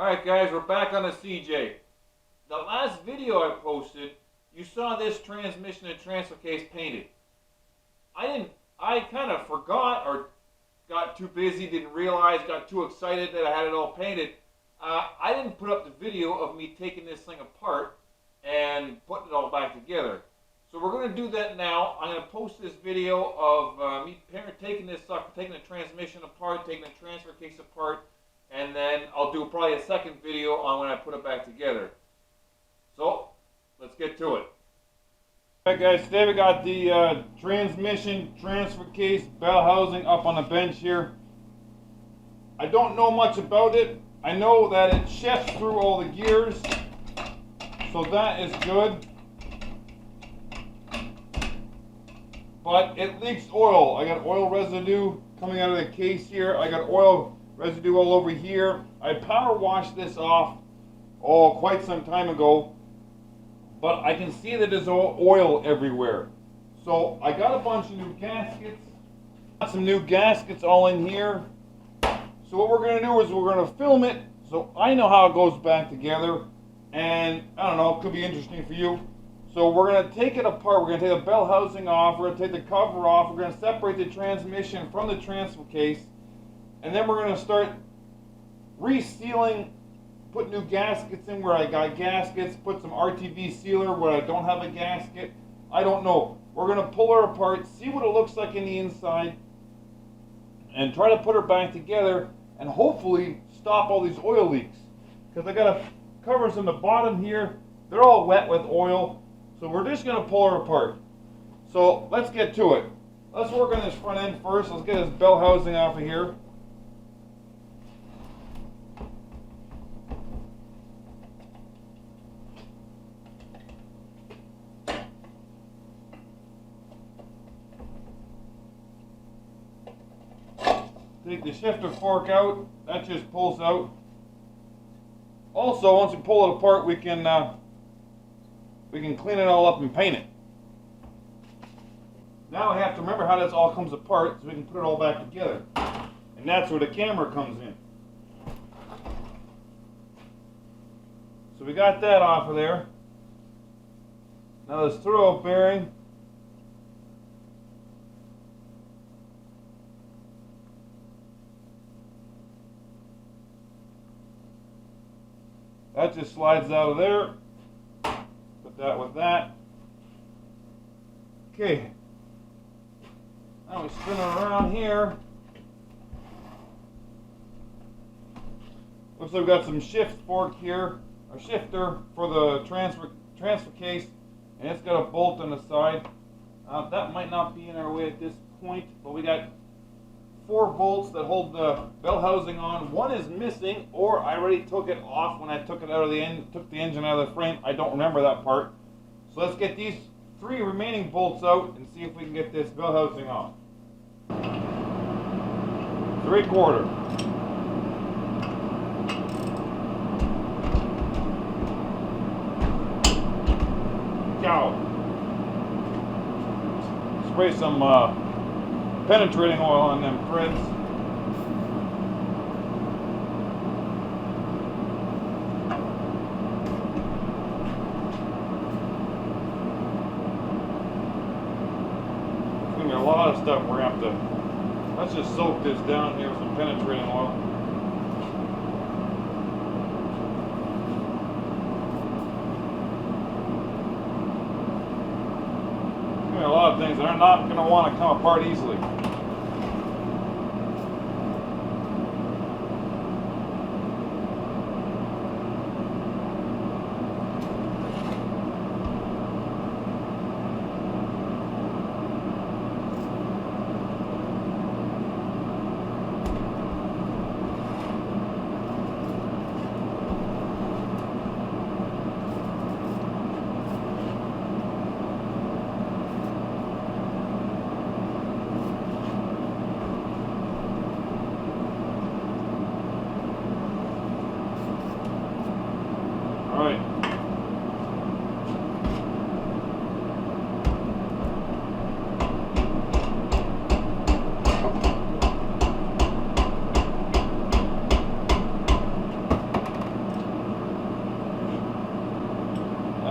Alright guys, we're back on the CJ. The last video I posted, you saw this transmission and transfer case painted. I kind of forgot or got too busy, didn't realize, got too excited that I had it all painted. I didn't put up the video of me taking this thing apart and putting it all back together. So we're going to do that now. I'm going to post this video of me taking this sucker, taking the transmission apart, taking the transfer case apart, and then I'll do probably a second video on when I put it back together. So, let's get to it. Alright guys, today we got the transmission, transfer case, bell housing up on the bench here. I don't know much about it. I know that it shifts through all the gears, so that is good. But it leaks oil. I got oil residue coming out of the case here. I got oil residue all over here. I power washed this off quite some time ago, but I can see that there's oil everywhere. So I got a bunch of new gaskets. Got some new gaskets all in here. So what we're going to do is we're going to film it so I know how it goes back together, and I don't know, it could be interesting for you. So we're going to take it apart. We're going to take the bell housing off. We're going to take the cover off. We're going to separate the transmission from the transfer case. And then we're going to start resealing, put new gaskets in where I got gaskets, put some RTV sealer where I don't have a gasket. I don't know. We're going to pull her apart, see what it looks like in the inside, and try to put her back together and hopefully stop all these oil leaks. Because I got covers on the bottom here. They're all wet with oil. So we're just going to pull her apart. So let's get to it. Let's work on this front end first. Let's get this bell housing off of here. Take the shifter fork out. That just pulls out. Also, once we pull it apart, we can clean it all up and paint it. Now I have to remember how this all comes apart so we can put it all back together. And that's where the camera comes in. So we got that off of there. Now this throw bearing. That just slides out of there. Put that with that. Okay. Now we spin it around here. Looks like we've got some shift fork here, or shifter for the transfer case, and it's got a bolt on the side. That might not be in our way at this point, but we got 4 bolts that hold the bell housing on. One is missing, or I already took it off when I took it out of the took the engine out of the frame. I don't remember that part. So let's get these 3 remaining bolts out and see if we can get this bell housing off. 3/4. Cow. Spray some penetrating oil on them threads. There's going to be a lot of stuff we're going to have to... Let's just soak this down here with some penetrating oil. There's going to be a lot of things that are not going to want to come apart easily.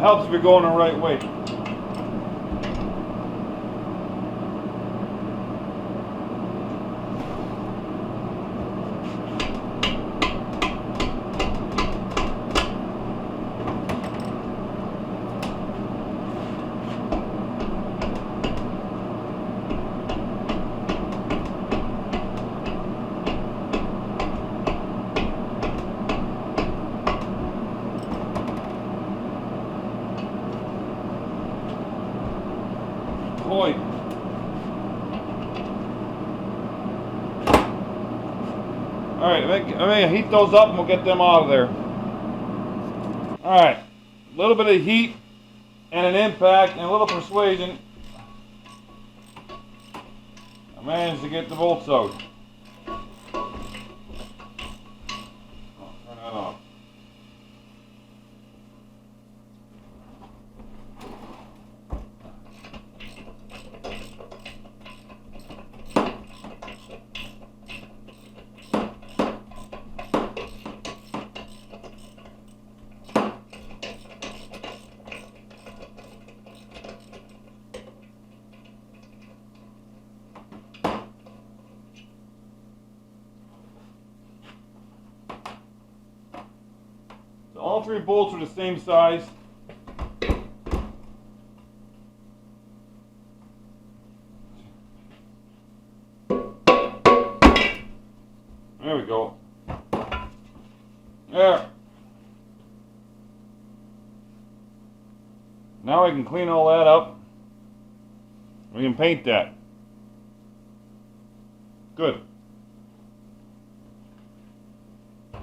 helps if you're going the right way. Boy. Alright, I'm gonna heat those up and we'll get them out of there. Alright, a little bit of heat and an impact and a little persuasion. I managed to get the bolts out. Oh, turn that off. So all three bolts are the same size. There we go. There. Now I can clean all that up. We can paint that. Good. I'm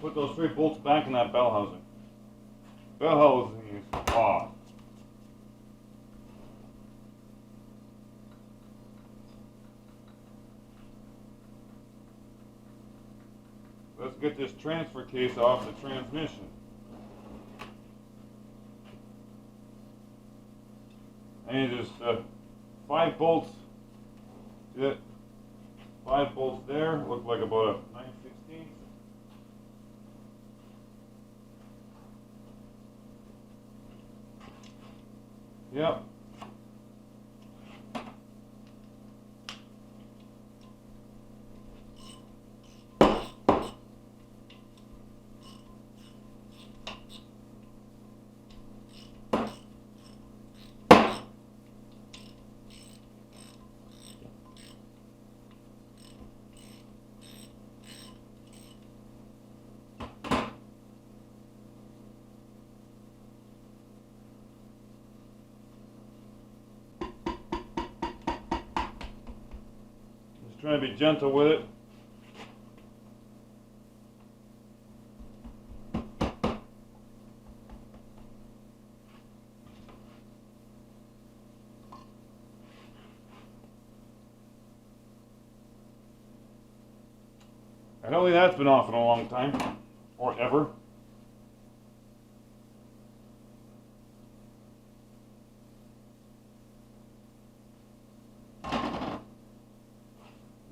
gonna put those three bolts back in that bell housing. Bell housing is off. Let's get this transfer case off the transmission. And just 5 bolts. See that? 5 bolts there. Look like about a 9/16. Yep. Trying to be gentle with it. I don't think that's been off in a long time, or ever.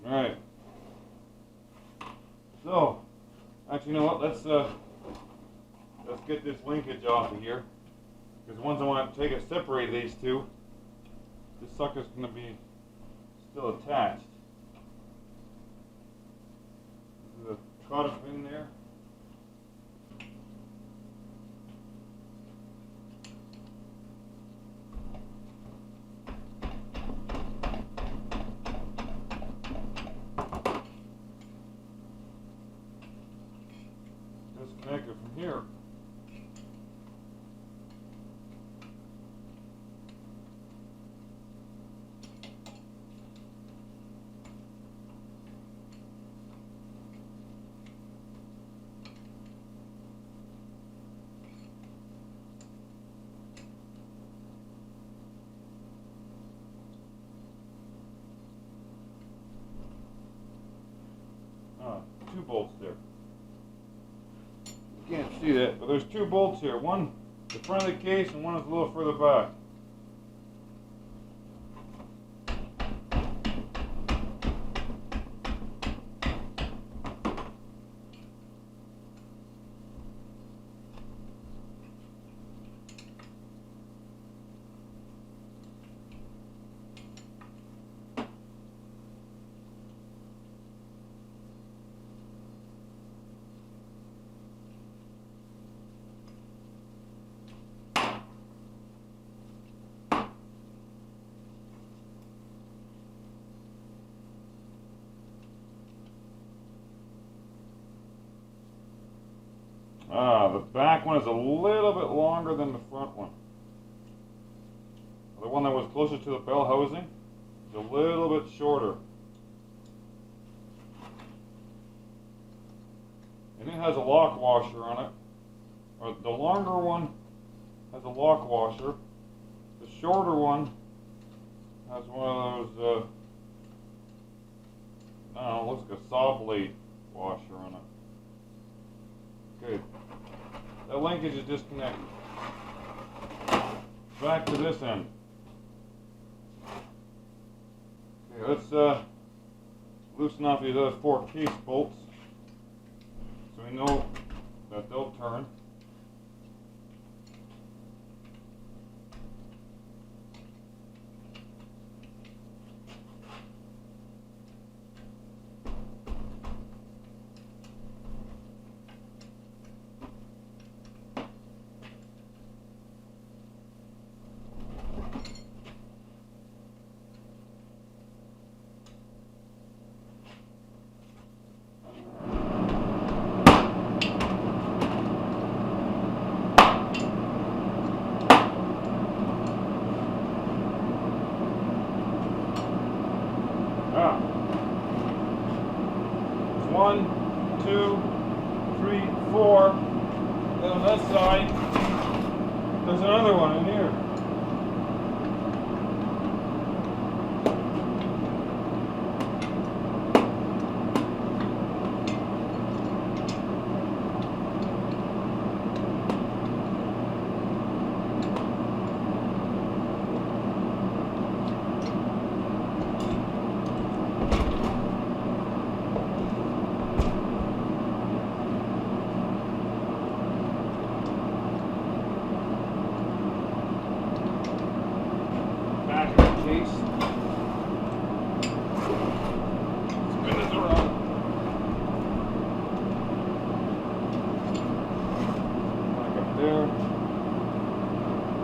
Alright. So, actually, you know what? Let's get this linkage off of here. Because once I want to take and separate these two, this sucker's going to be still attached. This is a trotter pin there. Disconnect it from here. Two bolts there. You can't see that, but there's 2 bolts here. One the front of the case and one is a little further back. The back one is a little bit longer than the front one. The one that was closer to the bell housing is a little bit shorter. And it has a lock washer on it. Or the longer one has a lock washer. The shorter one has one of those, I don't know, looks like a saw blade washer on it. Okay, that linkage is disconnected. Back to this end. Okay, let's loosen off these other 4 case bolts so we know that they'll turn. There's 1, 2, 3, 4. Then on that side, there's another one in here.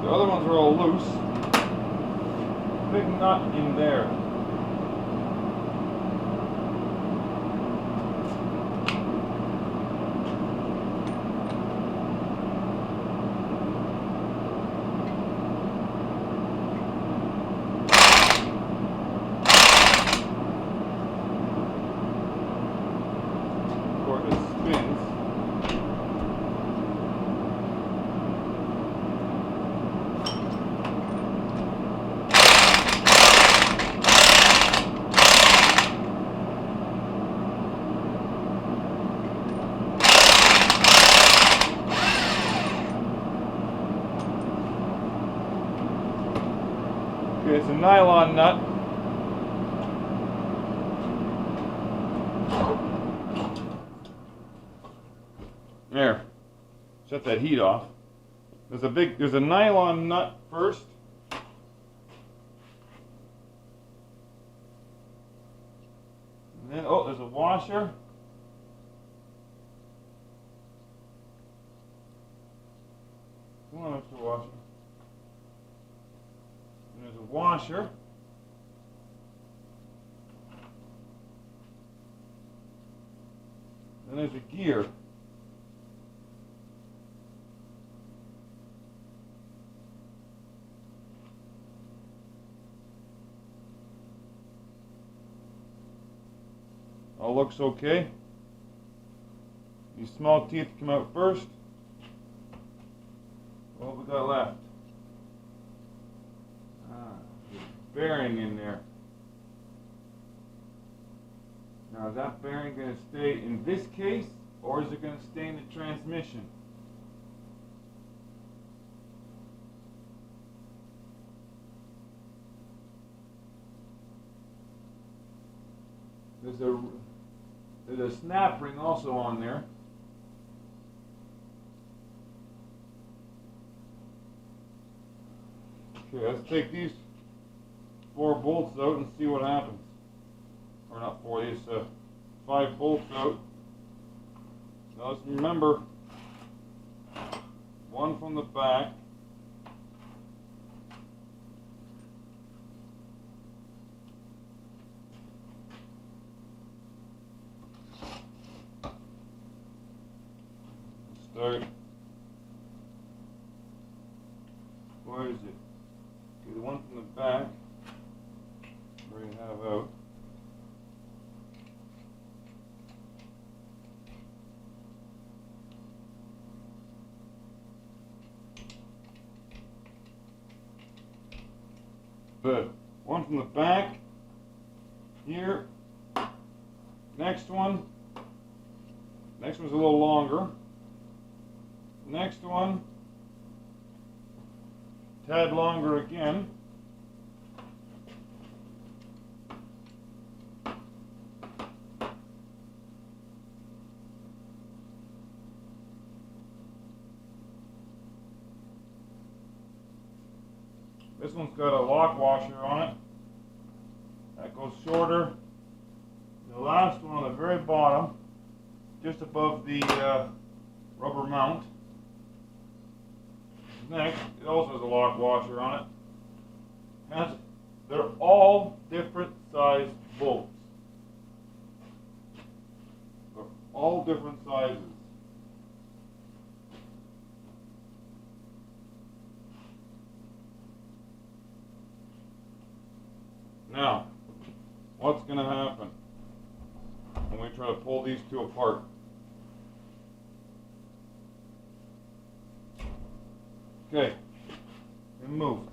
The other ones are all loose. Big nut in there. Of course, it spins. Okay, it's a nylon nut. There. Shut that heat off. There's a nylon nut first. And then, oh, there's a washer. Come on, Mr. Washer. And there's a washer. Then there's a gear. All looks okay. These small teeth come out first. What we got left? There's a bearing in there. Now is that bearing going to stay in this case, or is it going to stay in the transmission? There's a snap ring also on there. Okay, let's take these 4 bolts out and see what happens. Or not 4, these 5 bolts out. Now let's remember, one from the back. out. Where is it? Okay, the one from the back, where you have out. Good. One from the back, here. Next one. Next one's a little longer. Next one, tad longer again. This one's got a lock washer on it. That goes shorter. The last one on the very bottom, just above the rubber mount. Next, it also has a lock washer on it. They're all different size bolts. They're all different sizes. Now, what's going to happen when we try to pull these two apart? Okay, and move.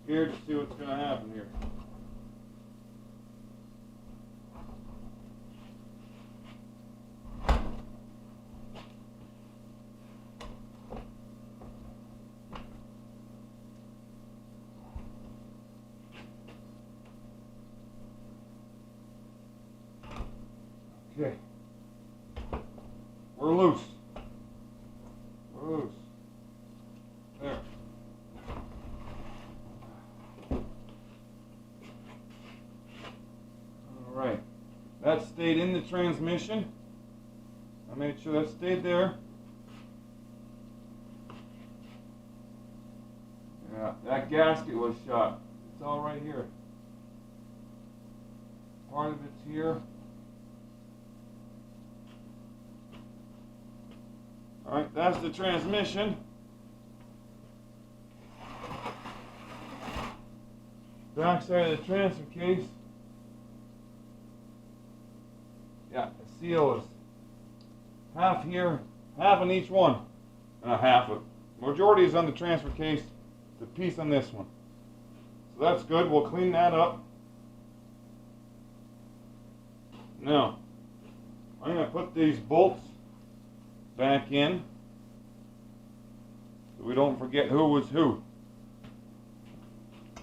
Scared to see what's going to happen here. Okay, we're loose. We're loose. There. All right, that stayed in the transmission. I made sure that stayed there. Yeah, that gasket was shot. It's all right here. Part of it's here. Alright, that's the transmission. Back side of the transfer case. Yeah, the seal is half here, half on each one. Half of it. Majority is on the transfer case, the piece on this one. So that's good, we'll clean that up. Now, I'm going to put these bolts back in so we don't forget who was who.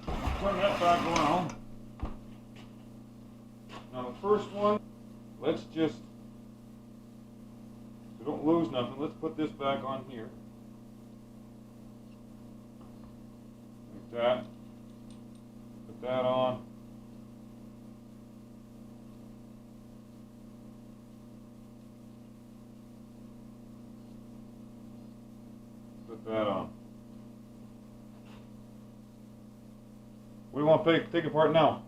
Turn that back around. Now the first one, let's just, so don't lose nothing, let's put this back on here. Like that. Put that on. Put that on. What do you want to take apart now?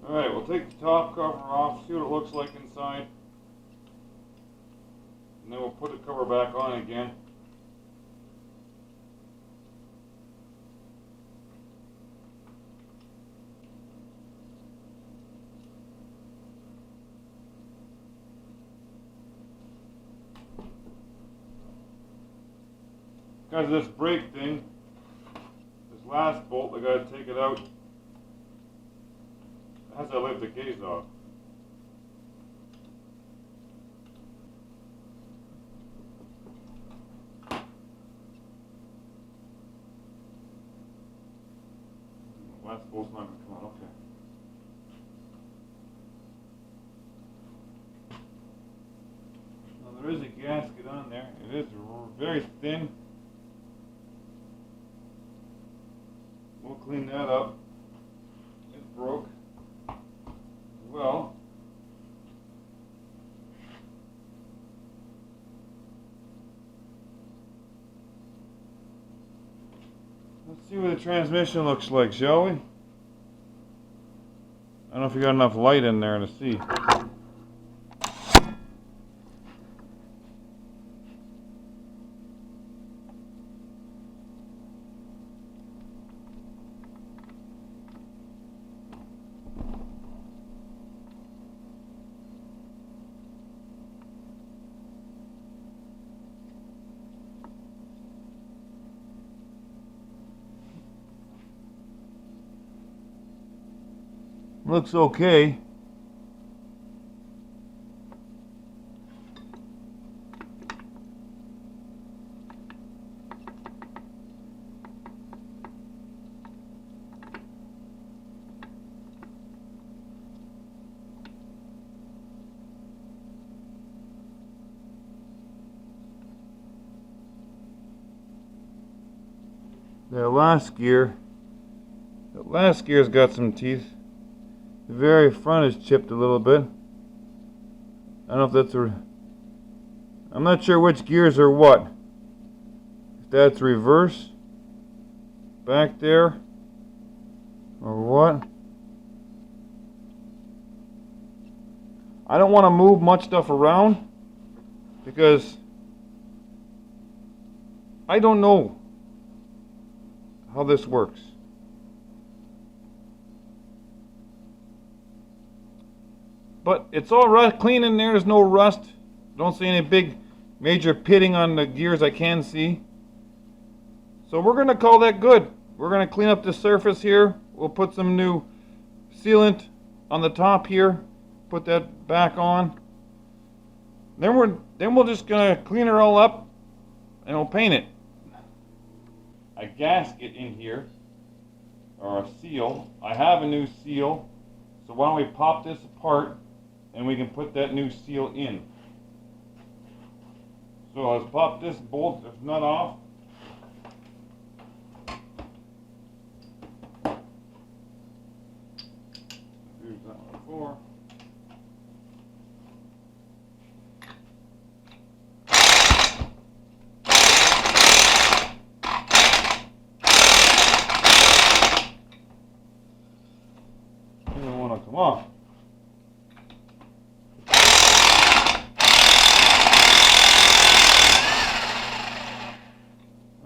Alright, we'll take the top cover off, see what it looks like inside. And then we'll put the cover back on again. Because of this brake thing, this last bolt, I gotta take it out. As I lift the case off. Last bolt's not going to come out, okay. Now there is is a gasket on there. It is very thin. We'll clean that up. It broke. Well, let's see what the transmission looks like, shall we? I don't know if you got enough light in there to see. Looks okay. That last gear's got some teeth. The very front is chipped a little bit. I don't know if that's I'm not sure which gears are what. If that's reverse, back there, or what. I don't want to move much stuff around because I don't know how this works. But it's all clean in there. There's no rust. Don't see any big major pitting on the gears I can see. So we're going to call that good. We're going to clean up the surface here. We'll put some new sealant on the top here. Put that back on. Then we're just going to clean it all up and we'll paint it. A gasket in here, or a seal. I have a new seal. So why don't we pop this apart and we can put that new seal in. So let's pop this bolt, this nut off. Here's that one before. You don't want to come off.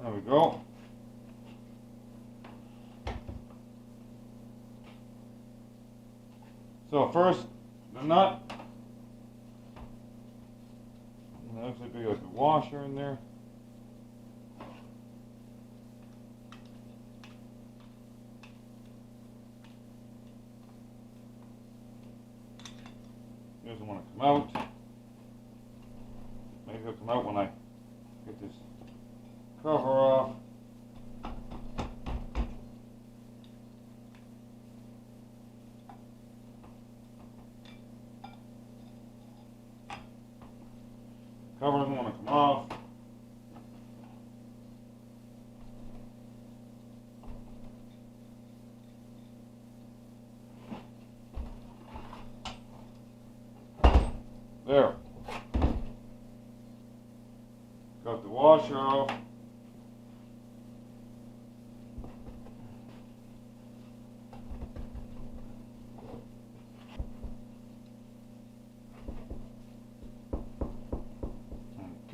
There we go. So first, the nut. That looks like a washer in there. It doesn't want to come out. Maybe it'll come out when I get this cover off. Cover doesn't want to come off. There. Got the washer off.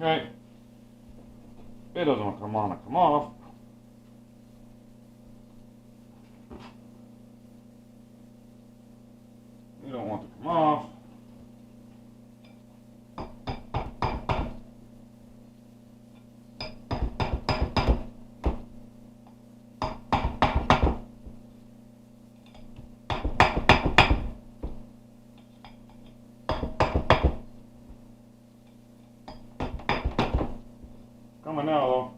Okay. It doesn't want to come on and come off. You don't want to come off. Coming now, though.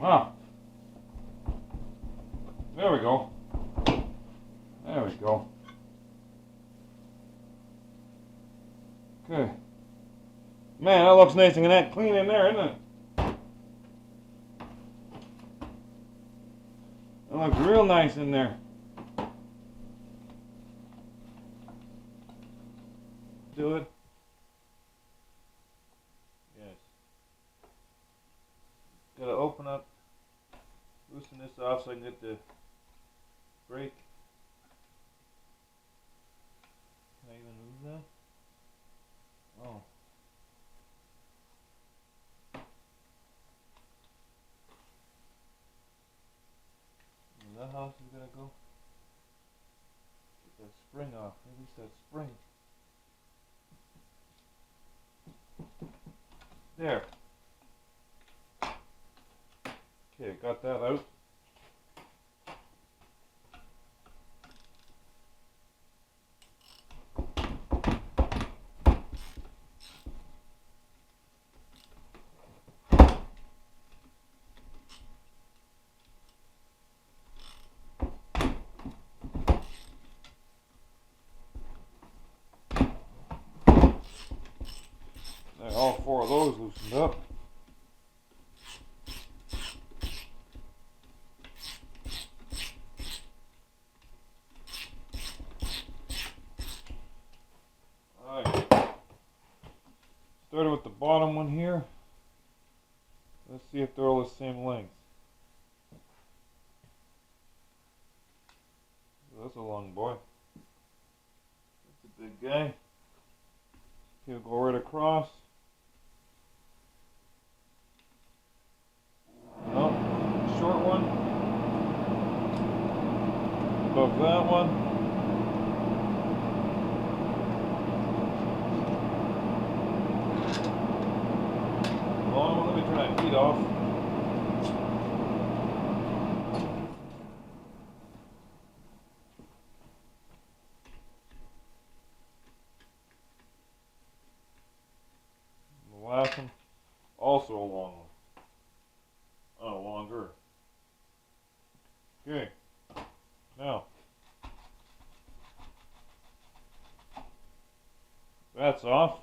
Wow. There we go. There we go. Okay. Man, that looks nice and clean in there, isn't it? That looks real nice in there. Do it. Yes. Gotta open up, loosen this off so I can get the brake. Can I even move that? Oh. Is that how it's gonna go? Get that spring off. Maybe it's that spring. There. Okay, got that out. All four of those loosened up. Alright. Started with the bottom one here. Let's see if they're all the same length. That's a long boy. That's a big guy. He'll go right across. No, short one. Above that one. Long one. Let me turn that heat off. The last one, also a long one. Oh, longer. Okay. Now, that's off.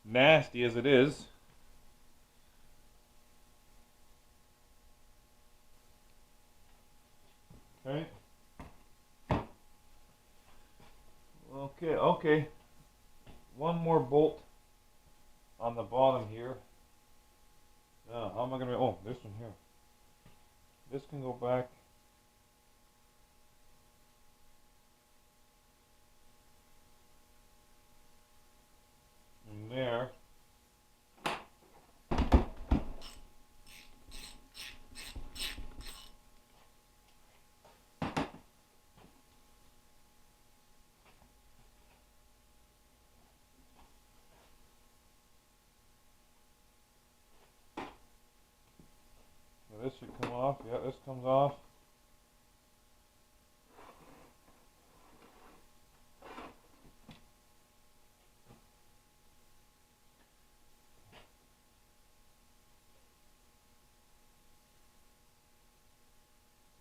Nasty as it is. Okay. Okay. One more bolt on the bottom here. Now, how am I going to... Oh, this one here. This can go back. In there. This should come off. Yeah, this comes off.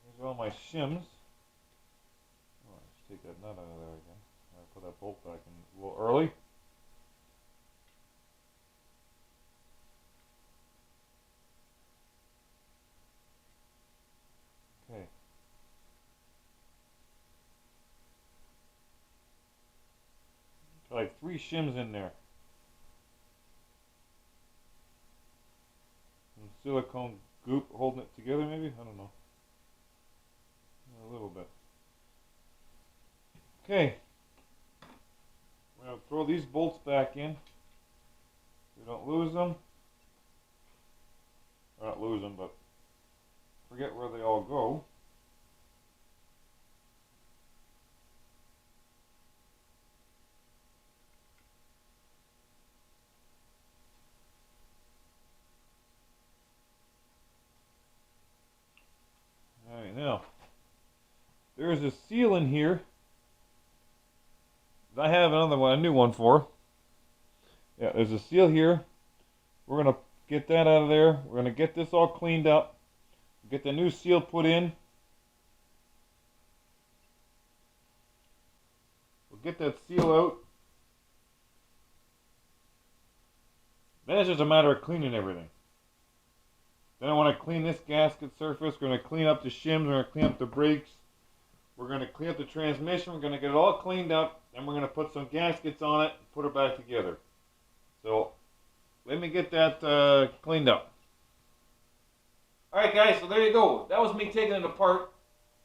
Here's all my shims. Oh, let's take that nut out of there again. I'll put that bolt back in a little early. Okay. Got like 3 shims in there. Some silicone goop holding it together maybe? I don't know. A little bit. Okay. We're going to throw these bolts back in. So we don't lose them. Or not lose them, but forget where they all go. Alright, now, there's a seal in here. I have another one, a new one for. Yeah, there's a seal here. We're going to get that out of there. We're going to get this all cleaned up. Get the new seal put in. We'll get that seal out. Then it's just a matter of cleaning everything. Then I want to clean this gasket surface. We're going to clean up the shims. We're going to clean up the brakes. We're going to clean up the transmission. We're going to get it all cleaned up. And we're going to put some gaskets on it and put it back together. So let me get that cleaned up. Alright guys, so there you go. That was me taking it apart.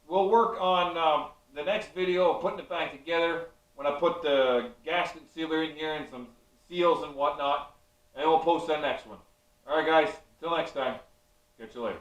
We'll work on the next video of putting it back together when I put the gasket sealer in here and some seals and whatnot. And we'll post that next one. Alright guys, till next time. Catch you later.